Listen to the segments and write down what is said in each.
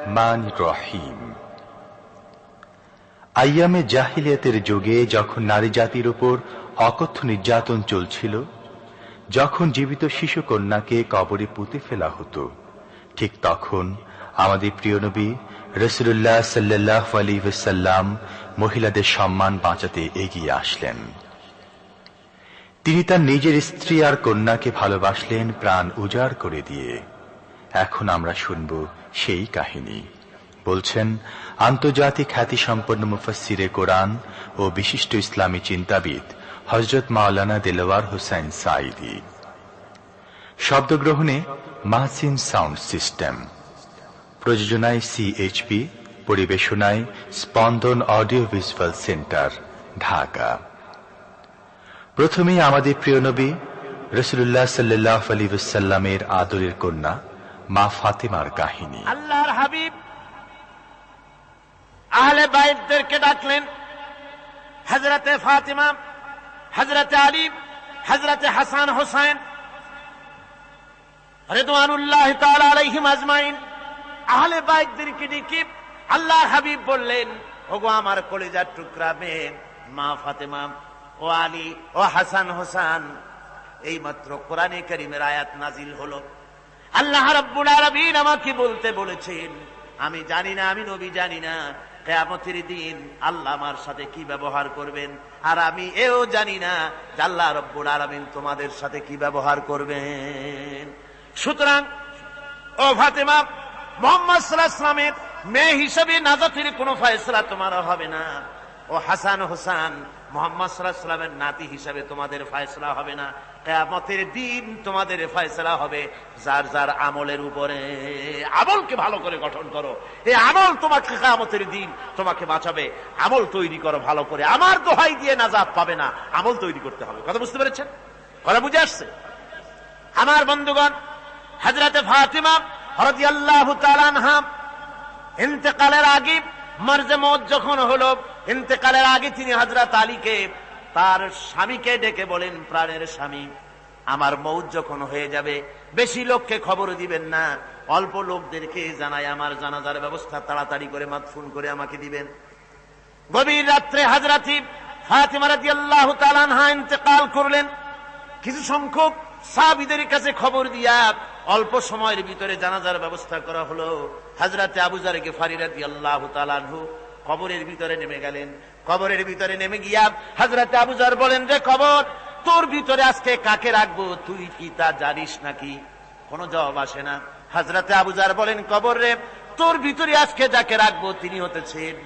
রহমানির রহিম। আইয়ামে জাহিলিয়াতের যুগে যখন নারী জাতির উপর অকথ্য নির্যাতন চলছিল, যখন জীবিত শিশু কন্যাকে কবরে পুঁতে ফেলা হতো, ঠিক তখন আমাদের প্রিয় নবী রাসূলুল্লাহ সাল্লাল্লাহু আলাইহি ওয়াসাল্লাম মহিলাদের সম্মান বাঁচাতে এগিয়ে আসলেন। তিনি তার নিজের স্ত্রী আর কন্যাকে ভালোবাসলেন প্রাণ উজাড় করে দিয়ে। এখন আমরা শুনব সেই কাহিনী। বলছেন আন্তর্জাতিক খ্যাতিসম্পন্ন মুফাসসিরে কোরআন ও বিশিষ্ট ইসলামী চিন্তাবিদ হযরত মাওলানা দেলোয়ার হোসেন সাঈদী। শব্দগ্রহণে মাহসিন সাউন্ড সিস্টেম, প্রযোজনায় সিএইচপি, পরিবেশনায় স্পন্দন অডিও ভিজুয়াল সেন্টার, ঢাকা। প্রথমেই আমাদের প্রিয় নবী রাসূলুল্লাহ সাল্লাল্লাহু আলাইহি ওয়াসাল্লামের আদরের কন্যা মা ফাতেমার কাহিনী। আল্লাহর হাবিব আহলে বাইতদেরকে ডাকলেন। হযরতে ফাতিমা, হযরতে আলী, হযরতে হাসান হোসেন রিদওয়ানুল্লাহি তাআলা আলাইহিম আজমাইন, আহলে বাইতদেরকে ডেকে আল্লাহর হাবিব বললেন, ওগো আমার কলিজার টুকরা মেয়ে মা ফাতেমা, ও আলী, ও হাসান হোসেন, এইমাত্র কোরআনে কারীমের আয়াত নাজিল হলো। আল্লাহ রাব্বুল আলামিন আমাকে বলতে বলেছেন, আমি জানি না, আমি নবী জানি না কিয়ামতের দিন আল্লাহ আমার সাথে কি ব্যবহার করবেন, আর আমি এও জানি না যে আল্লাহ রাব্বুল আলামিন তোমাদের সাথে কি ব্যবহার করবেন। সুতরাং ও ফাতেমা, মুহাম্মদ সাল্লাল্লাহু আলাইহি ওয়াসাল্লামের মেয়ে হিসেবে নাজাতের কোনো ফয়সালা তোমার হবে না। ও হাসান হোসেন, মুহাম্মদ সাল্লাল্লাহু আলাইহি ওয়াসাল্লামের নাতি হিসেবে তোমাদের ফয়সালা হবে না। কিয়ামতের দিন তোমাদের ফয়সালা হবে যার যার আমলের উপরে। আমলকে ভালো করে গঠন করো, এই আমল তোমাকে কিয়ামতের দিন তোমাকে বাঁচাবে। আমল তৈরি করো ভালো করে, আমার দোহাই দিয়ে নাজাত পাবে না, আমল তৈরি করতে হবে। কথা বুঝতে পেরেছেন? কথা বুঝে আসছে? আমার বন্ধুগণ, হযরতে ফাতিমা রাদিয়াল্লাহু তাআলা আনহা ইন্তেকালের আগে, মরজে মওত যখন হলো, ইন্তেকালের আগে তিনি হযরত আলীকে, তার স্বামীকে ডেকে বলেন, প্রাণের স্বামী, আমার মওত যখন হয়ে যাবে বেশি লোককে খবর দিবেন না, অল্প লোকদেরকে জানাই আমার জানাজার ব্যবস্থা তাড়াতাড়ি করে মাদফুন করে আমাকে দিবেন। গভীর রাত্রে হযরত ফাতিমা রাদিয়াল্লাহু তাআলা আনহা ইন্তেকাল করলেন। কিছু সংখ্যক সাহাবীদের কাছে খবর দিয়া অল্প সময়ের ভিতরে জানাজার ব্যবস্থা করা হলো। হযরতে আবু যর গিফারী রাদিয়াল্লাহু তাআলা আনহু কবরের ভিতরে নেমে গেলেন। কবরের ভিতরে নেমে গিয়া হযরতে আবু যর বলেন, রে কবর, তোর ভিতরে আজকে কাকে রাখবো, তুই কি তা জানিস নাকি? কোনো জবাব আসে না। হযরতে আবু যর বলেন, কবর রে, তোর ভিতরে আজকে যাকে রাখবো তিনি হতেছেন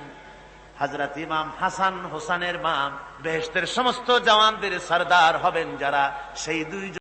হযরত ইমাম হাসান হোসেনের মা, বেহেশতের সমস্ত জওয়ানদের সরদার হবেন যারা, সেই দুই